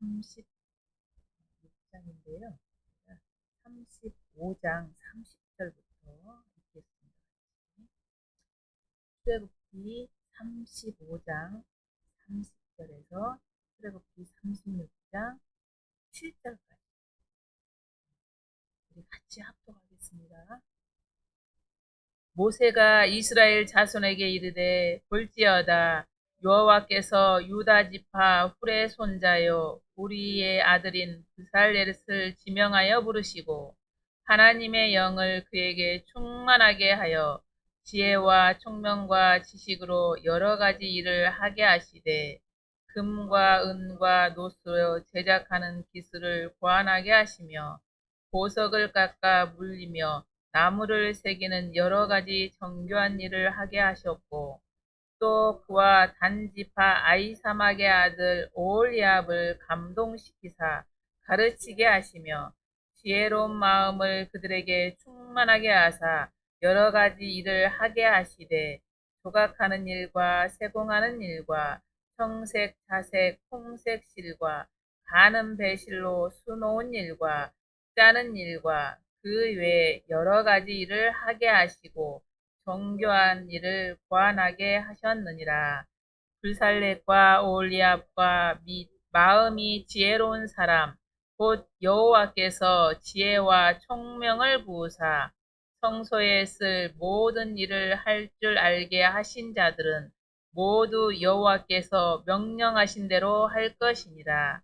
36장인데요. 35장 30절부터 읽겠습니다. 출애굽기 35장 30절에서 출애굽기 36장 7절까지 우리 같이 합독하겠습니다. 모세가 이스라엘 자손에게 이르되 볼지어다 여호와께서 유다 지파 훌의 손자요 우리의 아들인 브살레를 지명하여 부르시고 하나님의 영을 그에게 충만하게 하여 지혜와 총명과 지식으로 여러 가지 일을 하게 하시되 금과 은과 노스로 제작하는 기술을 고안하게 하시며 보석을 깎아 물리며 나무를 새기는 여러 가지 정교한 일을 하게 하셨고 또 그와 단지파 아히사막의 아들 오홀리압을 감동시키사 가르치게 하시며 지혜로운 마음을 그들에게 충만하게 하사 여러 가지 일을 하게 하시되 조각하는 일과 세공하는 일과 청색, 자색, 홍색 실과 가는 배실로 수놓은 일과 짜는 일과 그 외에 여러 가지 일을 하게 하시고 정교한 일을 고안하게 하셨느니라. 불살렛과 오홀리압과 및 마음이 지혜로운 사람 곧 여호와께서 지혜와 총명을 부으사 성소에 쓸 모든 일을 할 줄 알게 하신 자들은 모두 여호와께서 명령하신 대로 할 것이니라.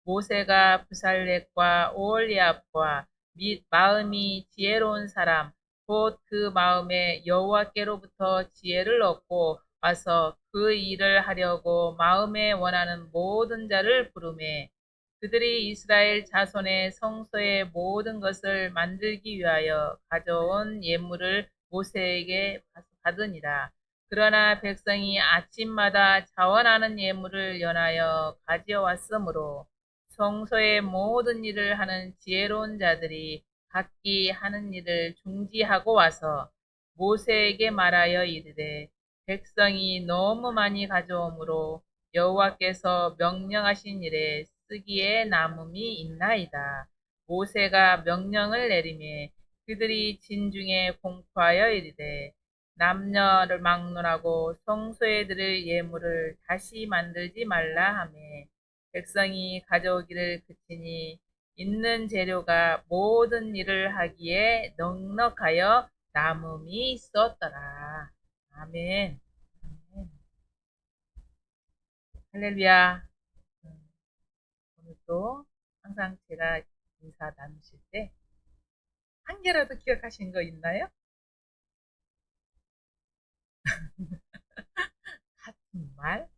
모세가 불살렛과 오홀리압과 및 마음이 지혜로운 사람 곧 그 마음에 여호와께로부터 지혜를 얻고 와서 그 일을 하려고 마음에 원하는 모든 자를 부르매 그들이 이스라엘 자손의 성소의 모든 것을 만들기 위하여 가져온 예물을 모세에게 받으니라. 그러나 백성이 아침마다 자원하는 예물을 연하여 가져왔으므로 성소의 모든 일을 하는 지혜로운 자들이 각기 하는 일을 중지하고 와서 모세에게 말하여 이르되 백성이 너무 많이 가져오므로 여호와께서 명령하신 일에 쓰기에 남음이 있나이다. 모세가 명령을 내리매 그들이 진중에 공포하여 이르되 남녀를 막론하고 성소에 드릴 예물을 다시 만들지 말라 하매 백성이 가져오기를 그치니 있는 재료가 모든 일을 하기에 넉넉하여 남음이 있었더라. 아멘. 아멘. 할렐루야. 음, 오늘도 항상 제가 인사 나누실 때 한 개라도 기억하신 거 있나요? 같은 말,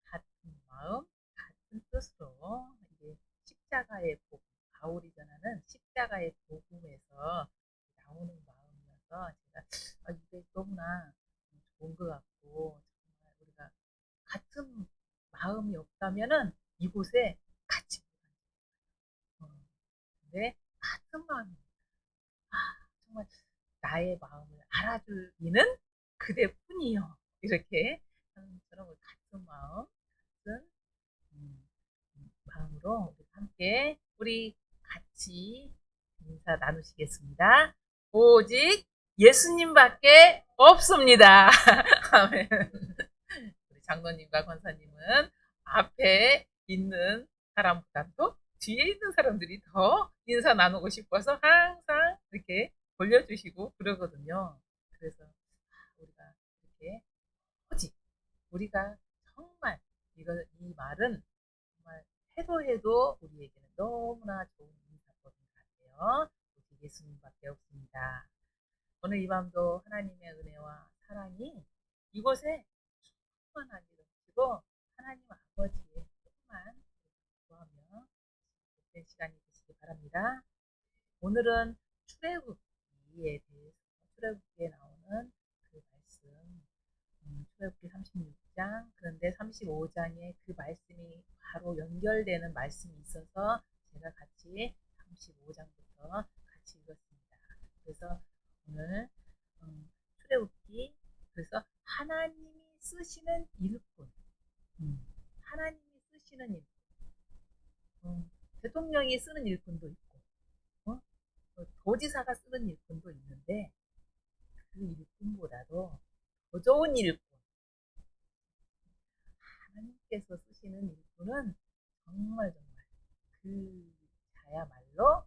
같은 마음, 같은 뜻으로 이게 십자가의 복음, 바울이 전하는 십자가의 복음에서 나오는 마음이어서 제가 이게 너무나 좋은 것 같고 정말 우리가 같은 마음이 없다면은 이곳에 같이 못 앉아요. 근데 같은 마음이 아, 정말 나의 마음을 알아주기는 그대뿐이요. 이렇게 하나님처럼 같은 마음, 같은 마음으로 우리 함께 우리 같이 인사 나누시겠습니다. 오직 예수님밖에 없습니다. 아멘. 우리 장로님과 권사님은 앞에 있는 사람보다도 뒤에 있는 사람들이 더 인사 나누고 싶어서 항상 이렇게 돌려주시고 그러거든요. 그래서 우리가 이렇게 오직 우리가 정말 이 말은 정말 해도 해도 우리에게는 너무나 좋은 인사법인 것 같아요. 오직 예수님밖에 없습니다. 오늘 이 밤도 하나님의 은혜와 사랑이 이곳에 충만하게 넘치고 하나님 아버지의 조금만 구하며 된 시간이 되시기 바랍니다. 오늘은 출애굽기에 대해서 출애굽기에 나오는 그 말씀 출애굽기 36장 그런데 35장에 그 말씀이 바로 연결되는 말씀이 있어서 제가 같이 35장부터 같이 읽었습니다. 그래서 오늘 출애굽기 그래서 하나님이 쓰시는 일꾼 하나님이 쓰시는 일꾼 대통령이 쓰는 일꾼도 있고, 어? 도지사가 쓰는 일꾼도 있는데 그 일꾼보다도 더 좋은 일꾼, 하나님께서 쓰시는 일꾼은 정말 정말 그 자야말로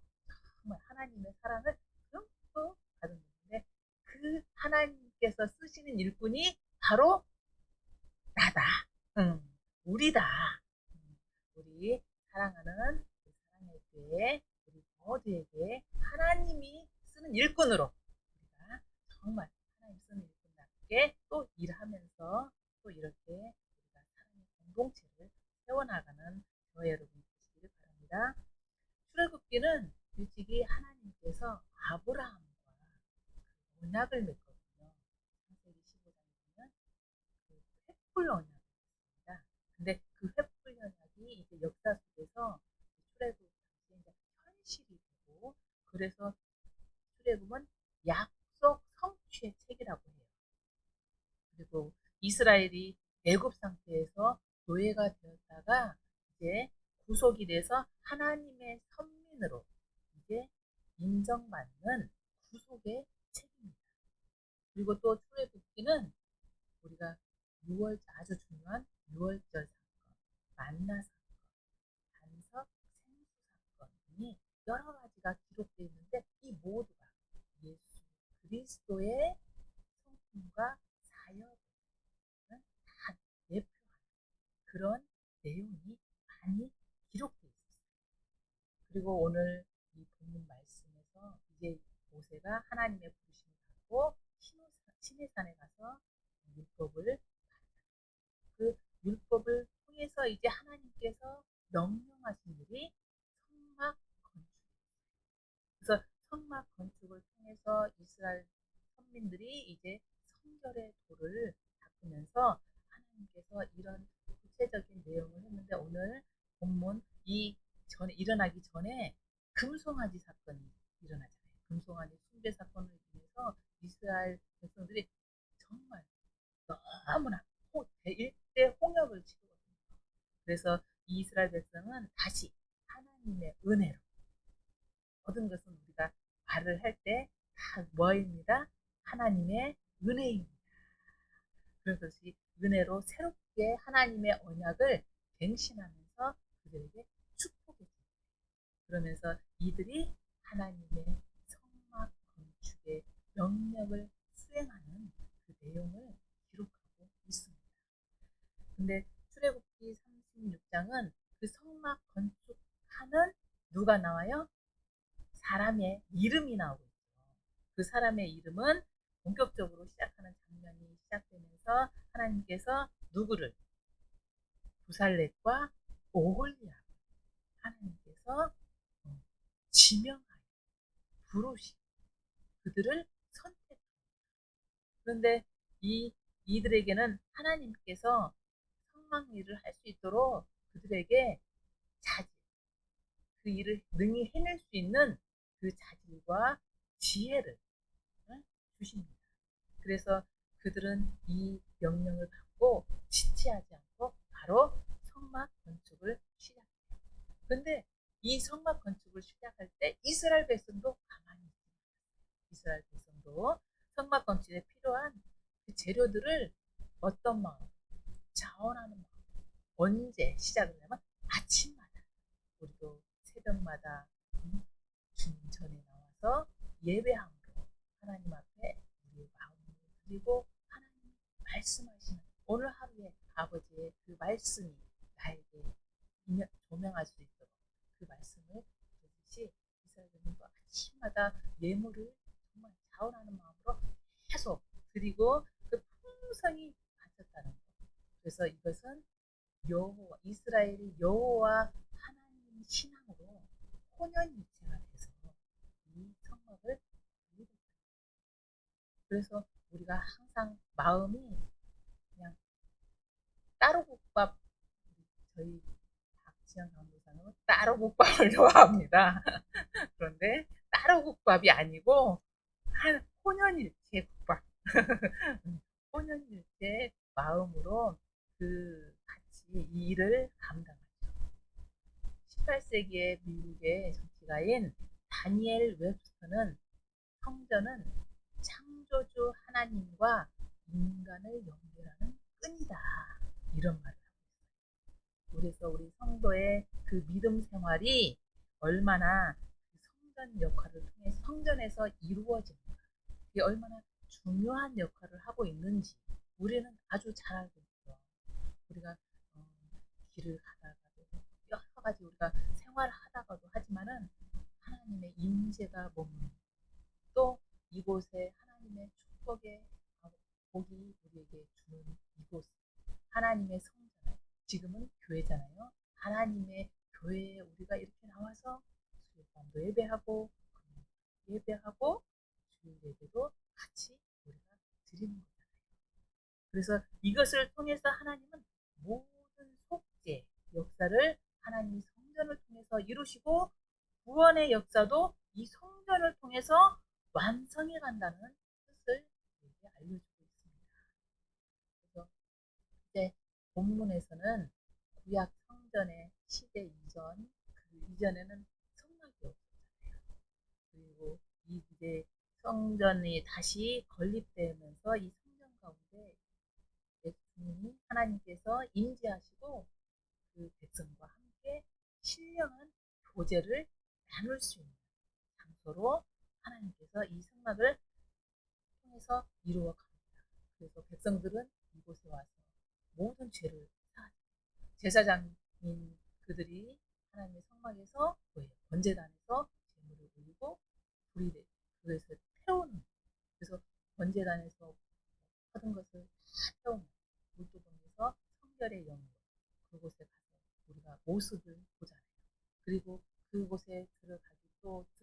정말 하나님의 사랑을 듬뿍 받은 분인데 그 하나님께서 쓰시는 일꾼이 바로 나다. 응, 우리다. 우리 사랑하는 그 사랑의 교회 우리 모두에게 하나님이 쓰는 일꾼으로 우리가 정말 하나님 쓰는 일꾼답게 또 일하면서 또 이렇게 우리가 사랑의 공동체를 세워나가는 저와 여러분이 되시기를 바랍니다. 출애굽기는 일찍이 하나님께서 아브라함과 언약을 맺거든요. 창세기 15장에 보면 그 횃불 언약이 있습니다. 근데 그 횃불 언약이 이제 역사 속에서 출애굽 당시에 이제 현실이 되고 그래서 출애굽은 약속 성취의 책이라고 해요. 그리고 이스라엘이 애굽 상태에서 노예가 되었다가 이제 구속이 돼서 하나님의 선민으로 이제 인정받는 구속의 책입니다. 그리고 또 출애굽기는 우리가 6월 아주 중요한 6월절 사건, 만나 사건, 반석, 생수 사건 등이 여러 가지가 기록되어 있는데 이 모두가 예수 그리스도의 성품과 사역을 다 대표하는 그런 내용이 많이 기록되어 있습니다. 그리고 오늘 이 본문 말씀에서 이제 모세가 하나님의 부르심을 받고 시내산에 가서 율법을 그 율법을 통해서 이제 하나님께서 명령하신 일이 성막 건축. 그래서 성막 건축을 통해서 이스라엘 선민들이 이제 성결의 도를 닦으면서 하나님께서 이런 구체적인 내용을 했는데 오늘 본문 이 전에 일어나기 전에 금송아지 사건이 일어나잖아요. 금송아지 숭배 사건을 통해서 이스라엘 백성들이 정말 너무나 일대 홍역을 치르거든요. 그래서 이스라엘 백성은 다시 하나님의 은혜로 모든 것은 우리가 말을 할 때 다 뭐입니다? 하나님의 은혜입니다. 그래서 이 은혜로 새롭게 하나님의 언약을 갱신하면서 그들에게 축복해 줍니다. 그러면서 이들이 하나님의 성막 건축의 명령을 수행하는 그 내용을 기록하고 있습니다. 근데 출애굽기 36장은 그 성막 건축하는 누가 나와요? 사람의 이름이 나오고 있죠. 그 사람의 이름은 본격적으로 시작하는 장면이 시작되면서 하나님께서 누구를 부살렛과 오홀리압 하나님께서 지명하여 부르시고 그들을 선택합니다. 그런데 이들에게는 하나님께서 성막 일을 할 수 있도록 그들에게 자질, 그 일을 능히 해낼 수 있는 그 자질과 지혜를 주십니다. 그래서 그들은 이 명령을 받고 지체하지 않고 바로 성막 건축을 시작해요. 근데 이 성막 건축을 시작할 때 이스라엘 백성도 가만히 있습니다. 이스라엘 백성도 성막 건축에 필요한 그 재료들을 어떤 마음, 자원하는 마음, 언제 시작을 하면 아침마다 우리도 새벽마다 주님 전에 나와서 예배함으로 하나님 앞에 우리의 마음을 드리고 하나님 말씀하시는 오늘 하루에 아버지의 그 말씀이 나에게 조명할 수 있도록 그 말씀을 드리듯이 이스라엘도 아침마다 예물을 정말 자원하는 마음으로 계속 드리고 그 풍성이 바쳤다는 것. 그래서 이것은 여호와 이스라엘이 여호와 하나님 신앙으로 혼연일체가 돼서 이 성막을 이루었다. 그래서 우리가 항상 마음이 그냥 따로국밥 저희 박지영 강도사는 따로국밥을 좋아합니다. 그런데 따로국밥이 아니고 한 혼연일체 국밥, 혼연일체 마음으로 그 같이 이 일을 감당하죠. 18세기의 미국의 정치가인 다니엘 웹스터는 성전은 창조주 하나님과 인간을 연결하는 끈이다. 이런 말을 하고 있어요. 그래서 우리 성도의 그 믿음 생활이 얼마나 그 성전 역할을 통해 성전에서 이루어지는가, 그게 얼마나 중요한 역할을 하고 있는지 우리는 아주 잘 알고 있죠. 우리가 어, 길을 가다가도 여러 가지 우리가 생활하다가도 하지만은 하나님의 임재가 머무는, 또 이곳에 하나님의 축복의 복이 우리에게 주는 이곳, 하나님의 성전, 지금은 교회잖아요. 하나님의 교회에 우리가 이렇게 나와서 수요일밤도 예배하고 예배하고 주일 예배도 같이 우리가 드리는 거잖아요. 그래서 이것을 통해서 하나님은 모든 속죄 역사를 하나님이 성전을 통해서 이루시고, 구원의 역사도 이 성전을 통해서 완성해 간다는 뜻을 우리에게 알려주고 있습니다. 그래서 이제 본문에서는 구약 성전의 시대 이전, 그 이전에는 성막이 없었잖아요. 그리고 이제 성전이 다시 건립되면서 이 성전 가운데 주님이 하나님께서 임재하시고 그 백성과 함께 신령한 교제를 나눌 수 있는 장소로 하나님께서 이 성막을 통해서 이루어 갑니다. 그래서 백성들은 이곳에 와서 모든 죄를 사하죠. 제사장인 그들이 하나님의 성막에서 번제단에서 제물을 올리고 불이 그것을 태우는, 그래서 번제단에서 모든 것을 다 태우는 물두멍에서 성결의 영역, 그곳에 가서 우리가 모습을 보잖아요. 그리고 그곳에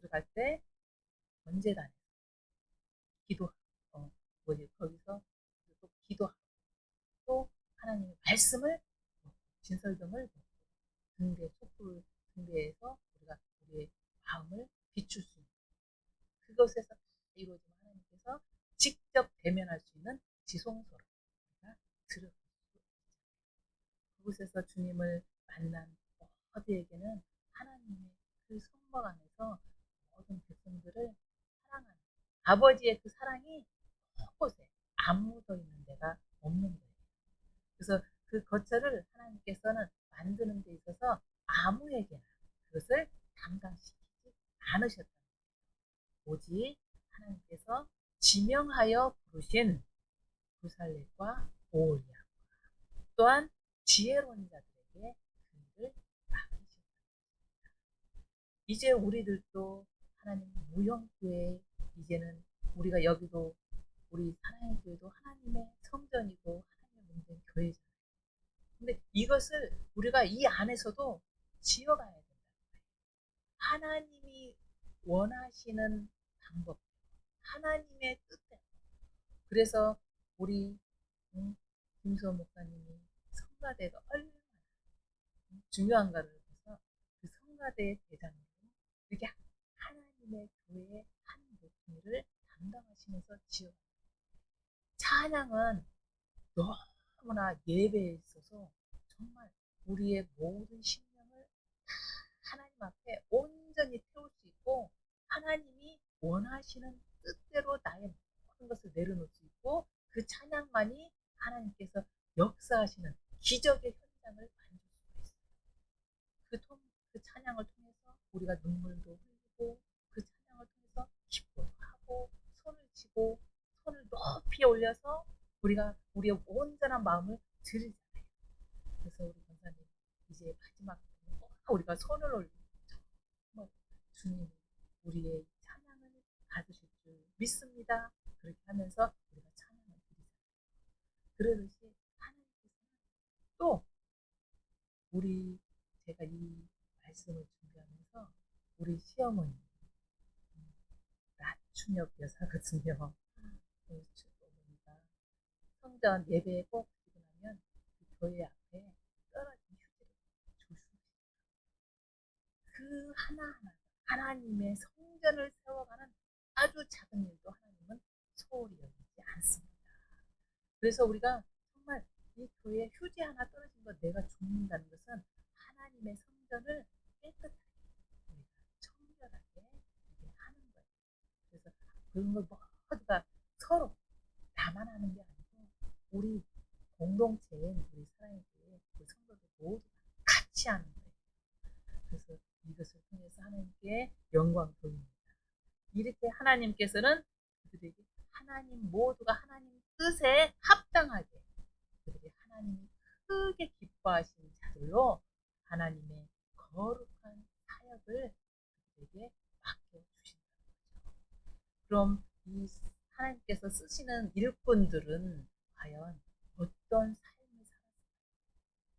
들어갈 때 번제단에 기도, 거기서 또 기도하고, 또 하나님의 말씀을 먹고, 진설병을 먹고, 촛불 등대에서 우리가 우리의 마음을 비출 수 있는 그것에서 이루어지는 하나님께서 직접 대면할 수 있는 지성소로 우리가 들어갈 수 있어요. 그곳에서 주님을 만난 모두에게는 하나님의 그 성막 안에서 모든 백성들을 사랑하는 아버지의 그 사랑이 곳곳에 안 묻어 있는 데가 없는 거예요. 그래서 그 거처를 하나님께서는 만드는 데 있어서 아무에게나 그것을 감당시키지 않으셨다. 오직 하나님께서 지명하여 부르신 부살렛과 오홀리아, 또한 지혜로운 자들에게 그 일을 맡기셨다. 이제 우리들도 하나님 무형교회, 이제는 우리가 여기도 우리 사랑의 교회도 하나님의 성전이고 하나님의 문제는 교회잖아요. 근데 이것을 우리가 이 안에서도 지어가야 된다. 하나님이 원하시는 방법, 하나님의 뜻대로. 그래서 우리 김수호 목사님이 성가대가 얼마나 중요한가를 해서 그 성가대의 대장으로 이렇게 하나님의 교회의 한 목소리를 담당하시면서 지어. 찬양은 너무나 예배에 있어서 정말 우리의 모든 심령을 하나님 앞에 온전히 태울 수 있고, 하나님이 원하시는 뜻대로 나의 모든 것을 내려놓을 수 있고, 그 찬양만이 하나님께서 역사하시는 기적의 현장을 만들 수가 있어요. 그 찬양을 통해서 우리가 눈물도 흘리고, 그 찬양을 통해서 기뻐도 하고, 손을 치고, 손을 높이 올려서 우리가 우리의 온전한 마음을 드리잖아요. 그래서 우리 권사님, 이제 마지막 우리가 손을 올리고 정말 주님 우리의 찬양을 받으실 줄 믿습니다. 그렇게 하면서 우리가 찬양을 드리잖아요. 그러듯이 하나님께서는 또 우리, 제가 이 말씀을 준비하면서 우리 시어머니 나춘엽 여사거든요. 어머니가 성전 예배에 꼭 드리고 나면 그 교회 앞에 떨어진 휴지를 조심히 그 하나하나 하나님의 성전을 세워가는 아주 작은 일도 하나님은 소홀히 여기지 않습니다. 그래서 우리가 정말 이 교회 휴지 하나 떨어진 거 내가 죽는다는 것은 하나님의 성전을 깨끗하게 우리가 청결하게 이렇게 하는 거예요. 그래서 그런 걸 모두가 서로 나만 하는 게 아니고 우리 공동체인 우리 사랑교회 그 성도들 모두 같이 하는 거예요. 그래서 이것을 통해서 하나님께 영광 돌립니다. 이렇게 하나님께서는 그들에게 하나님 모두가 하나님 뜻에 합당하게 그들이 하나님이 크게 기뻐하시는 자들로 하나님의 거룩한 사역을 그들에게 맡겨주신다는 거죠. 그럼 이 하나님께서 쓰시는 일꾼들은 과연 어떤 삶을 살았을까요?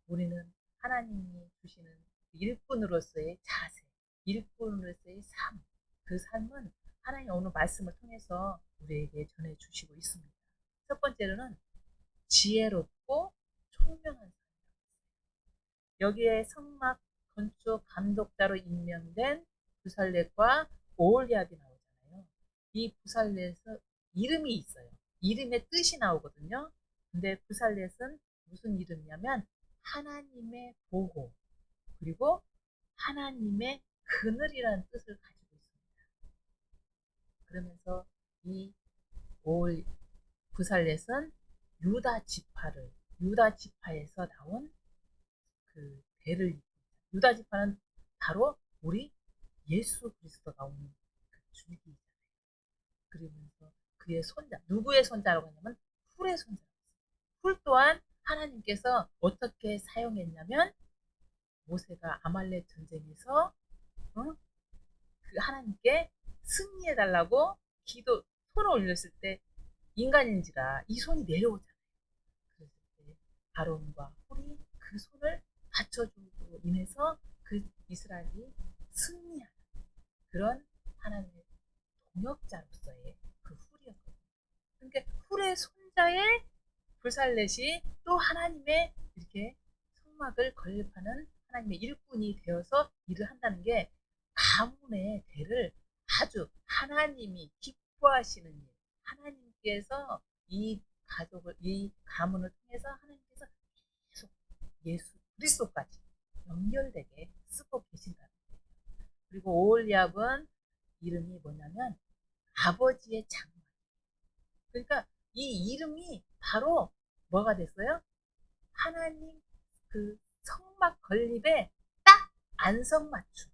우리는 하나님이 주시는 일꾼으로서의 자세, 일꾼으로서의 삶, 그 삶은 하나님 오늘 말씀을 통해서 우리에게 전해주시고 있습니다. 첫 번째로는 지혜롭고 총명한 사람. 여기에 성막 건축 감독자로 임명된 부살렛과 오홀리압이 나오잖아요. 이 부살렛은 이름이 있어요. 이름의 뜻이 나오거든요. 근데 부살렛은 무슨 이름이냐면 하나님의 보호 그리고 하나님의 그늘이라는 뜻을 가지고 있습니다. 그러면서 이 오홀 부살렛은 유다 지파에서 나온 그 배를 유다 지파는 바로 우리 예수 그리스도가 오는 그 줄기잖아요. 그러면서 그의 손자 누구의 손자라고 하냐면 풀의 손자. 풀 또한 하나님께서 어떻게 사용했냐면 모세가 아말렉 전쟁에서 그 하나님께 승리해 달라고 기도 손을 올렸을 때 인간인지라 이 손이 내려오잖아요. 그랬을 때 아론과 홀이 그 손을 받쳐줌으로 인해서 그 이스라엘이 승리하는 그런 하나님의 동역자로서의 그 훌이었거든요. 그러니까 훌의 손자의 불살렛이 또 하나님의 이렇게 성막을 건립하는 하나님의 일꾼이 되어서 일을 한다는 게 가문의 대를 아주 하나님이 기뻐하시는 일, 하나님께서 이 가족을 이 가문을 통해서 하나님께서 계속 예수 그리스도까지 연결되게 쓰고 계신다는 거예요. 그리고 오홀리압은 이름이 뭐냐면 아버지의 장막. 그러니까 이 이름이 바로 뭐가 됐어요? 하나님 그 성막 건립에 딱 안성맞춤.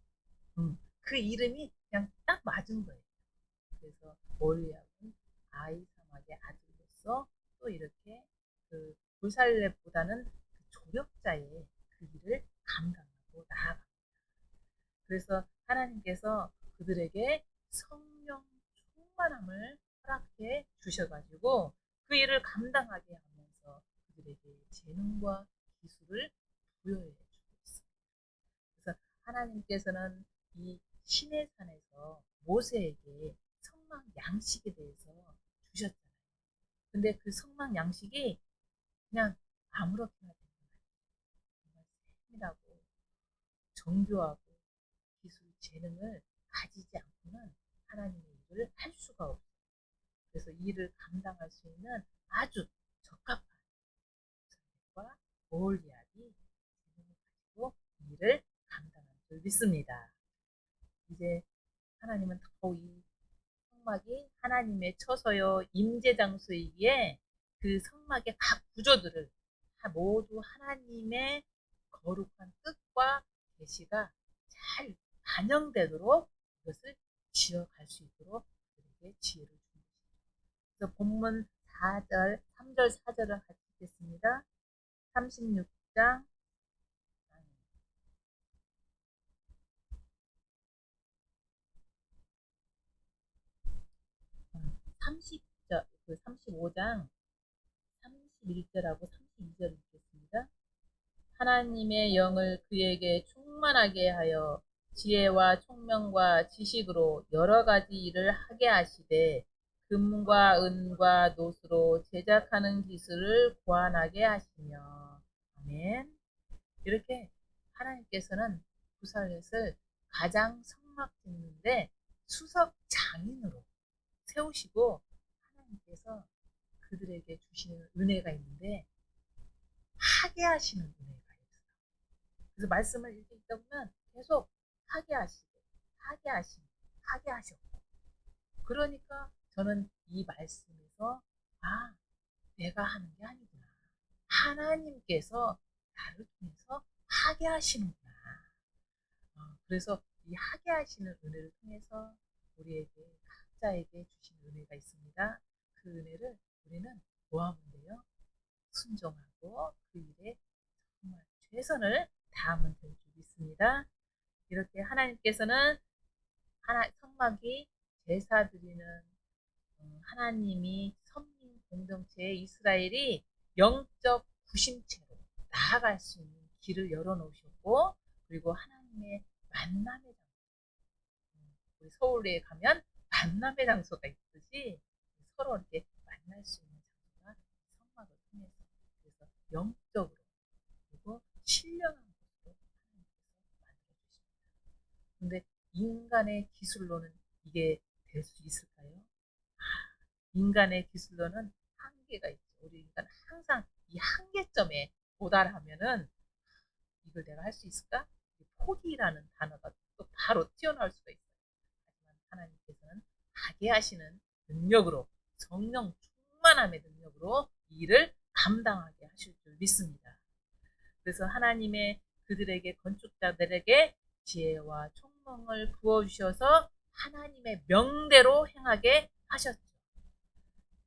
그 이름이 그냥 딱 맞은 거예요. 그래서 오홀리압은 아이 사막의 아들로서 또 이렇게 그 불살렙보다는 그 조력자의 그 일을 감당하고 나아갑니다. 그래서 하나님께서 그들에게 성령 충만함을 허락해 주셔가지고 그 일을 감당하게 하면서 그들에게 재능과 기술을 부여해 주고 있습니다. 그래서 하나님께서는 이 시내산에서 모세에게 성막 양식에 대해서 주셨잖아요. 근데 그 성막 양식이 그냥 아무렇게나 된 건 아니에요. 정말 세밀하고 정교하고 기술, 재능을 가지지 않고는 하나님의 일을 할 수가 없어요. 그래서 이 일을 감당할 수 있는 아주 적합한 선택과 오홀리압이 재능을 가지고 이 일을 감당할 줄 믿습니다. 이제 하나님은 더 이 성막이 하나님의 처소요 임재 장소이기에 그 성막의 각 구조들을 모두 하나님의 거룩한 뜻과 계시가 잘 반영되도록 이것을 지어갈 수 있도록 우리에게 지혜를 주는 것이죠. 그래서 본문 4절, 3절, 4절을 같이 읽겠습니다. 36장 30절, 그 35장 31절하고 32절 읽겠습니다. 하나님의 영을 그에게 충만하게 하여 지혜와 총명과 지식으로 여러 가지 일을 하게 하시되 금과 은과 노수로 제작하는 기술을 고안하게 하시며 아멘. 이렇게 하나님께서는 부살렛을 가장 성막 짓는데 수석 장인으로 세우시고 하나님께서 그들에게 주시는 은혜가 있는데 하게 하시는 은혜가 있어요. 그래서 말씀을 읽다 보면 계속 하게 하시고, 하게 하시고, 하게 하셨고. 그러니까 저는 이 말씀에서, 아, 내가 하는 게 아니구나. 하나님께서 나를 통해서 하게 하시는구나. 그래서 이 하게 하시는 은혜를 통해서 우리에게 각자에게 주신 은혜가 있습니다. 그 은혜를 우리는 뭐하면 돼요? 순종하고 그 일에 정말 최선을 다하면 될 줄 믿습니다. 이렇게 하나님께서는 성막이 제사 드리는 하나님이 선민 공동체 이스라엘이 영적 구심체로 나아갈 수 있는 길을 열어놓으셨고, 그리고 하나님의 만남의 장소, 우리 서울에 가면 만남의 장소가 있듯이 서로 이렇게 만날 수 있는 장소가 성막을 통해서, 그래서 영적으로 그리고 신령한 것으로 하나님께서 만들어주십니다. 근데 인간의 기술로는 이게 될 수 있을까요? 인간의 기술로는 한계가 있죠. 우리 인간은 항상 이 한계점에 도달하면은 이걸 내가 할 수 있을까? 포기라는 단어가 또 바로 튀어나올 수가 있어요. 하지만 하나님께서는 하게 하시는 능력으로, 성령 충만함의 능력으로 이 일을 감당하게 하실 줄 믿습니다. 그래서 하나님의 그들에게, 건축자들에게 지혜와 총명을 부어주셔서 하나님의 명대로 행하게 하셨죠.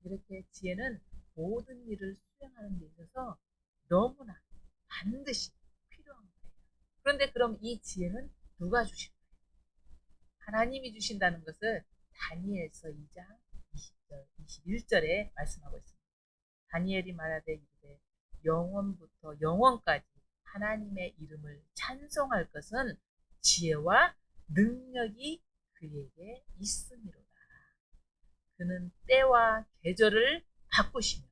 이렇게 지혜는 모든 일을 수행하는 데 있어서 너무나 반드시 필요한 거예요. 그런데 그럼 이 지혜는 누가 주실까요? 하나님이 주신다는 것을 다니엘서 2장 20절, 21절에 말씀하고 있습니다. 다니엘이 말하되 이르되 영원부터 영원까지 하나님의 이름을 찬송할 것은 지혜와 능력이 그에게 있음이로다. 그는 때와 계절을 바꾸시며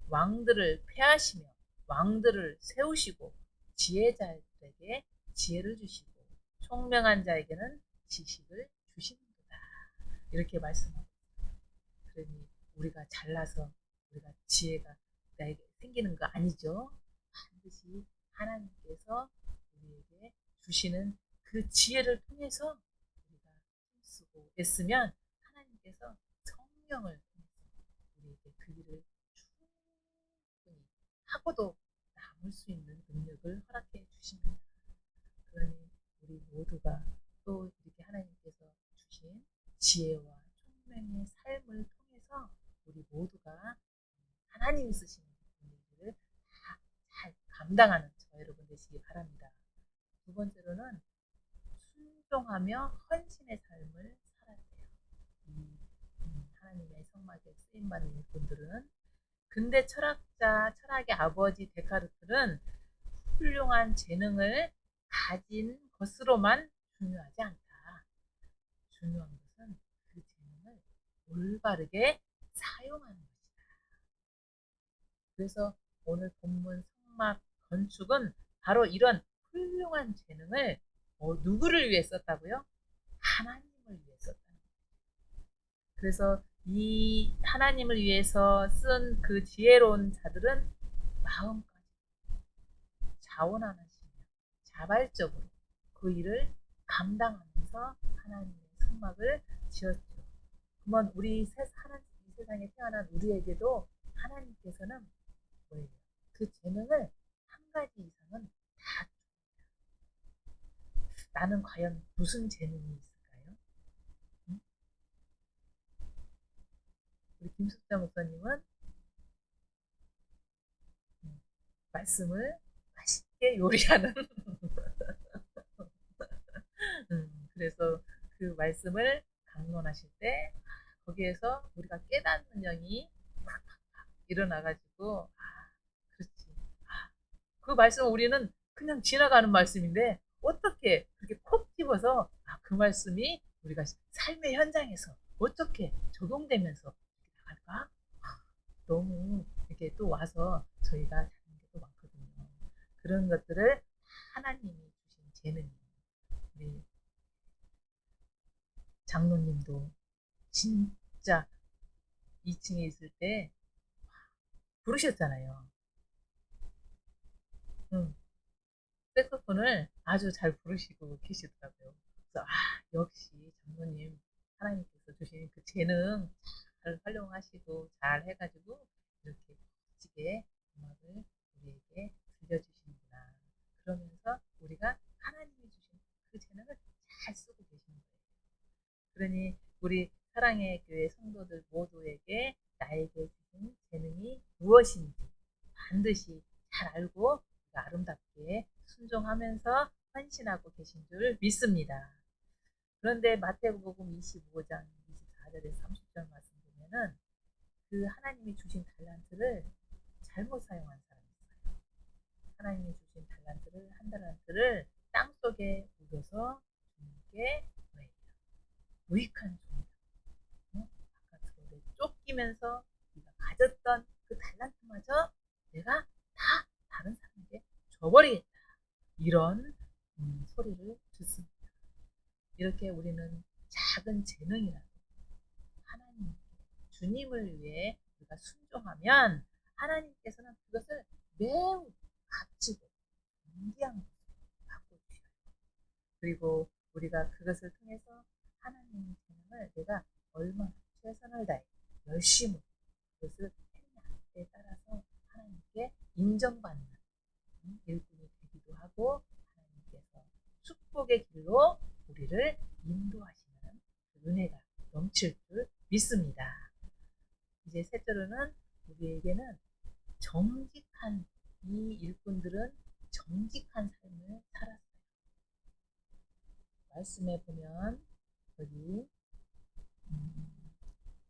왕들을 폐하시며 왕들을 세우시고 지혜자들에게 지혜를 주시고 총명한 자에게는 지식을 주시는구나. 이렇게 말씀하고 있습니다. 그러니 우리가 잘나서 우리가 지혜가 나에게 생기는 거 아니죠. 반드시 하나님께서 우리에게 주시는 그 지혜를 통해서 우리가 힘쓰고 애쓰면 하나님께서 성령을 통해서 우리에게 그 일을 충분히 하고도 남을 수 있는 능력을 허락해 주십니다. 그러니 우리 모두가 또 이렇게 하나님께서 주신 지혜와 총명의 삶을 통해서 우리 모두가 하나님이 쓰시는 일을 다 잘 감당하는 저 여러분 되시기 바랍니다. 두 번째로는 순종하며 헌신의 삶을 살아야 돼요. 이 하나님의 성막에 쓰임받는 분들은, 근대 철학의 아버지 데카르트는 훌륭한 재능을 가진 것으로만 중요하지 않다. 중요한 것은 그 재능을 올바르게 사용하는 것이다. 그래서 오늘 본문 성막 건축은 바로 이런 훌륭한 재능을 누구를 위해 썼다고요? 하나님을 위해 썼다는 거예요. 그래서 이 하나님을 위해서 쓴 그 지혜로운 자들은 마음까지 자원하시며 자발적으로 그 일을 감당하면서 하나님의 성막을 지었죠. 그러면 우리 이 세상에 태어난 우리에게도 하나님께서는 뭐예요? 그 재능을 한 가지 이상은 다 줍니다. 나는 과연 무슨 재능이 있을까요? 응? 우리 김숙자 목사님은 말씀을 맛있게 요리하는 그래서 그 말씀을 강론하실 때 거기에서 우리가 깨닫는 영이 일어나가지고 그렇지. 그 말씀 우리는 그냥 지나가는 말씀인데 어떻게 그렇게 콕 집어서 그 말씀이 우리가 삶의 현장에서 어떻게 적용되면서 나갈까? 너무 이렇게 또 와서 저희가 찾는 게 또 많거든요. 그런 것들을 하나님이 주신 재능이에요. 우리 장로님도 진짜 2층에 있을 때 부르셨잖아요. 응. 색소폰을 아주 잘 부르시고 계시더라고요. 그래서 역시 장로님 하나님께서 주신 그 재능 잘 활용하시고 잘 해가지고 이렇게 멋지게 음악을 우리에게 들려주시는구나. 그러면서 우리가 하나님이 주신 그 재능을 잘 쓰고 계시는 거예요. 그러니 우리 사랑의 교회 성도들 모두에게 나에게 주신 재능이 무엇인지 반드시 잘 알고 아름답게 순종하면서 헌신하고 계신 줄 믿습니다. 그런데 마태복음 25장 24절에서 30절 말씀 보면은 그 하나님이 주신 달란트를 잘못 사용한 사람이 있어요. 하나님이 주신 달란트를 한 달란트를 땅 속에 묻어서 주님께 뭐예요? 무익한 종이다. 바깥으로 쫓기면서 네가 가졌던 그 달란트마저 내가 다 다른 사람에게 줘버리겠다. 이런 소리를 듣습니다. 이렇게 우리는 작은 재능이라도 하나님, 주님을 위해 우리가 순종하면 하나님께서는 그것을 매우 값지고 존귀한 것으로 바꿔주셔요. 그리고 우리가 그것을 통해서 하나님의 재능을 내가 얼마나 최선을 다해 열심히 그것을 했냐에 따라서 하나님께 인정받는 일꾼이 되기도 하고 하나님께서 축복의 길로 우리를 인도하시는 그 은혜가 넘칠 줄 믿습니다. 이제 셋째로는 우리에게는 정직한 이 일꾼들은 정직한 삶을 살았어요. 말씀에 보면 여기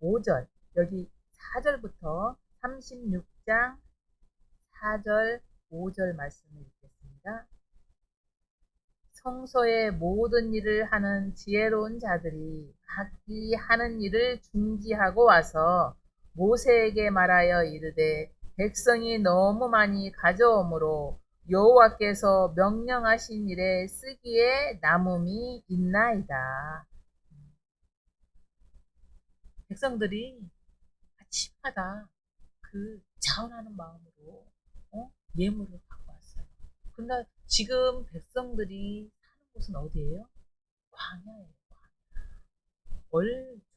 5절 여기 4절부터 36장 4절 5절 말씀을 읽겠습니다. 성소의 모든 일을 하는 지혜로운 자들이 각기 하는 일을 중지하고 와서 모세에게 말하여 이르되 백성이 너무 많이 가져오므로 여호와께서 명령하신 일에 쓰기에 남음이 있나이다. 백성들이 아침마다 그 자원하는 마음으로 예물을 갖고 왔어요. 근데 지금 백성들이 사는 곳은 어디예요? 광야예요.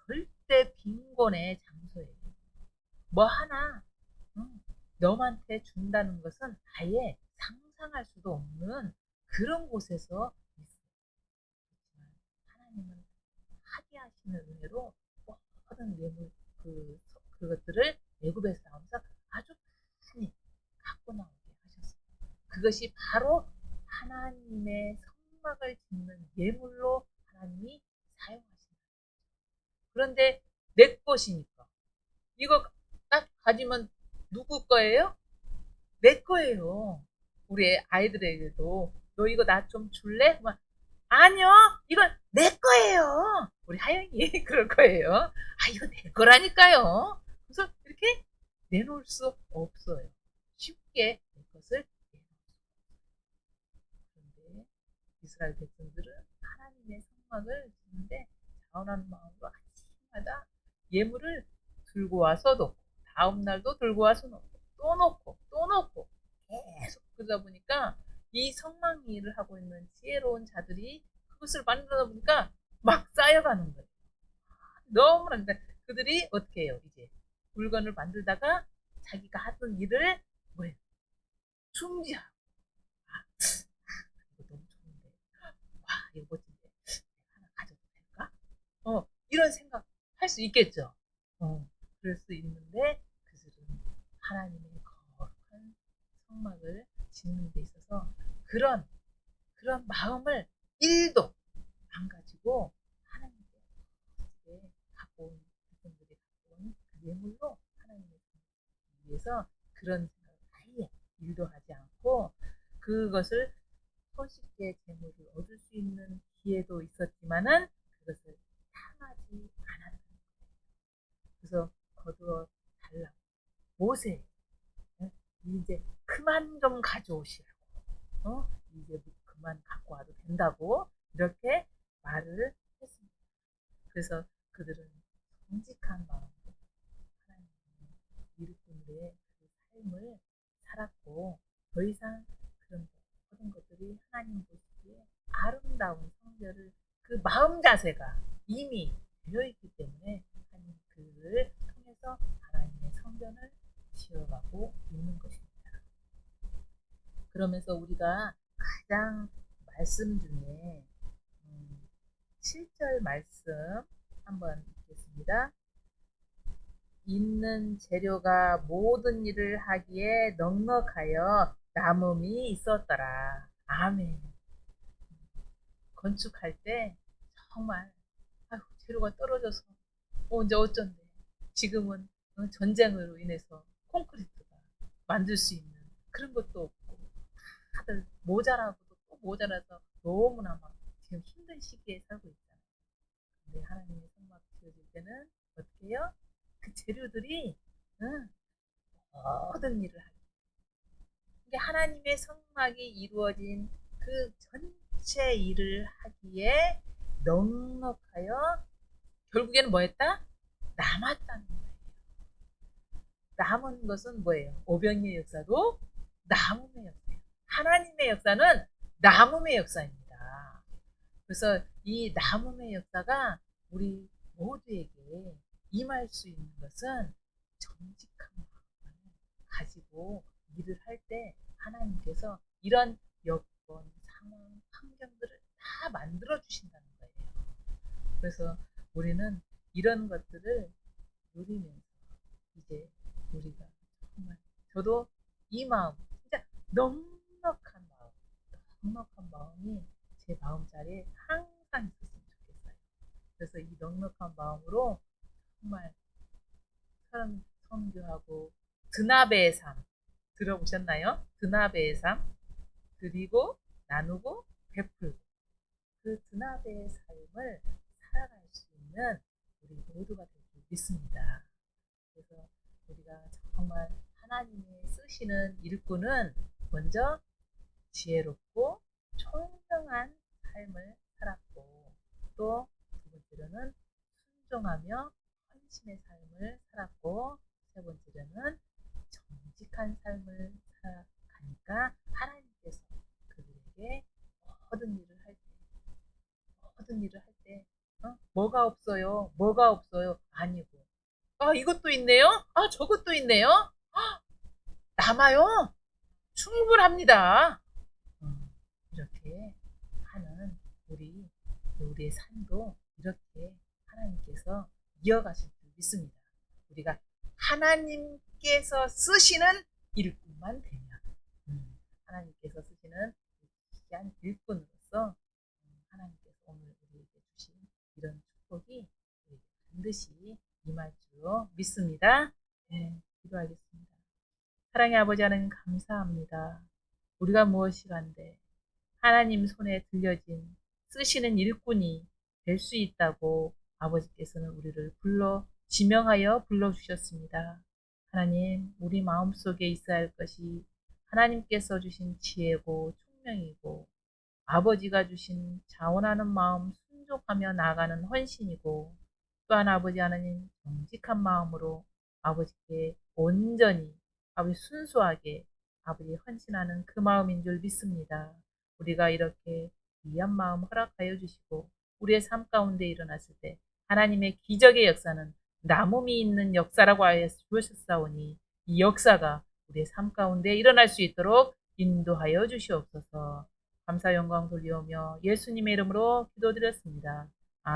절대 빈곤의 장소예요. 뭐 하나 너한테 준다는 것은 아예 상상할 수도 없는 그런 곳에서 있어요. 하나님은 하게 하시는 은혜로 모든 예물 그것들을 애굽에서 나오면서 아주 많이 갖고 나오게 하셨어요. 그것이 바로 하나님의 성막을 짓는 예물로 하나님이 사용하신다. 그런데 내 것이니까 이거 딱 가지면 누구 거예요? 내 거예요. 우리 아이들에게도 너 이거 나 좀 줄래? 아니요, 이건 내 거예요. 우리 하영이 그럴 거예요. 이거 내 거라니까요. 그래서 이렇게 내놓을 수 없어요. 쉽게 내 것을 내놓을 수 없어요. 그런데 이스라엘 백성들은 하나님의 성막을 짓는데 자원하는 마음으로 아침마다 예물을 들고 와서 놓고 다음 날도 들고 와서 놓고 또 놓고 또 놓고 계속 그러다 보니까 이 성막 일을 하고 있는 지혜로운 자들이 그것을 만들다 보니까 막 쌓여가는 거예요. 너무나 그들이 어떻게 해요? 이제 물건을 만들다가 자기가 하던 일을 뭐예요? 중지하고 이거 너무 좋은데 이거 멋진데 하나 가져도 될까? 이런 생각 할 수 있겠죠. 그럴 수 있는데 그들은 하나님의 거룩한 성막을 짓는 데 있어서 그런 마음을 1도 안 가지고 하나님께 갖고 온 백성들이 갖고 온 그 예물로 하나님을 위해서 그런 생각을 아예 1도 하지 않고 그것을 손쉽게 재물을 얻을 수 있는 기회도 있었지만은 그것을 향하지 않았다. 그래서 거두어 달라고 모세 이제 그만 좀 가져오시라고 이제 그만 갖고 와도 된다고 이렇게 말을 했습니다. 그래서 그들은 정직한 마음으로 하나님의 일꾼들의 그 삶을 살았고 더 이상 그런 모든 것들이 하나님 보시기에 아름다운 성결을 그 마음 자세가 이미 되어있기 때문에 하나님 그를 통해서 하나님의 성전을 지어가고 있는 것입니다. 그러면서 우리가 가장 말씀 중에 7절 말씀 한번 읽겠습니다. 있는 재료가 모든 일을 하기에 넉넉하여 남음이 있었더라. 아멘. 건축할 때 정말 재료가 떨어져서 이제 어쩐데. 지금은 전쟁으로 인해서 콘크리트가 만들 수 있는 그런 것도 없고 다들 모자라고도 또 모자라서 너무나 막 지금 힘든 시기에 살고 있잖아요. 근데 하나님의 성막 지어질 때는 어떻게 해요? 그 재료들이 모든 일을 하기. 이게 하나님의 성막이 이루어진 그 전체 일을 하기에 넉넉하여 결국에는 뭐 했다? 남았다는 거예요. 남은 것은 뭐예요? 오병이의 역사도 남음의 역사예요. 하나님의 역사는 남음의 역사입니다. 그래서 이 남음의 역사가 우리 모두에게 임할 수 있는 것은 정직한 마음을 가지고 일을 할 때 하나님께서 이런 여건, 상황, 환경들을 다 만들어 주신다는 거예요. 그래서 우리는 이런 것들을 누리면서 이제 우리가 정말 저도 이 마음 진짜 넉넉한 마음, 넉넉한 마음이 제 마음자리에 항상 있었으면 좋겠어요. 그래서 이 넉넉한 마음으로 정말 선교하고 드나베의 삶 들어보셨나요? 드나베의 삶 드리고 나누고 베풀고 그 드나베의 삶을 살아갈 수 있는 우리 모두가 될 줄 믿습니다. 그래서 우리가 정말 하나님이 쓰시는 일꾼은 먼저 지혜롭고 총명한 삶을 살았고 또 두 번째로는 순종하며 헌신의 삶을 살았고 세 번째로는 정직한 삶을 살아가니까 하나님께서 그들에게 모든 일을 할 때 모든 일을 할 때 뭐가 없어요? 뭐가 없어요? 아니고 이것도 있네요? 저것도 있네요? 남아요? 충분합니다. 이렇게 하는 우리의 삶도 이렇게 하나님께서 이어가실 줄 믿습니다. 우리가 하나님께서 쓰시는 일꾼만 되면 하나님께서 쓰시는 귀한 일꾼으로서 하나님께서 오늘 우리에게 주신 이런 축복이 반드시 임할 줄 믿습니다. 네, 기도하겠습니다. 사랑의 아버지 하나님 감사합니다. 우리가 무엇이간데 하나님 손에 들려진 쓰시는 일꾼이 될 수 있다고 아버지께서는 우리를 지명하여 불러주셨습니다. 하나님, 우리 마음속에 있어야 할 것이 하나님께서 주신 지혜고 총명이고 아버지가 주신 자원하는 마음 순종하며 나아가는 헌신이고 또한 아버지 하나님 정직한 마음으로 아버지께 온전히 아버지 순수하게 아버지 헌신하는 그 마음인 줄 믿습니다. 우리가 이렇게 귀한 마음 허락하여 주시고 우리의 삶 가운데 일어났을 때 하나님의 기적의 역사는 남음이 있는 역사라고 하여 주셨사오니 이 역사가 우리의 삶 가운데 일어날 수 있도록 인도하여 주시옵소서. 감사 영광 돌리오며 예수님의 이름으로 기도드렸습니다.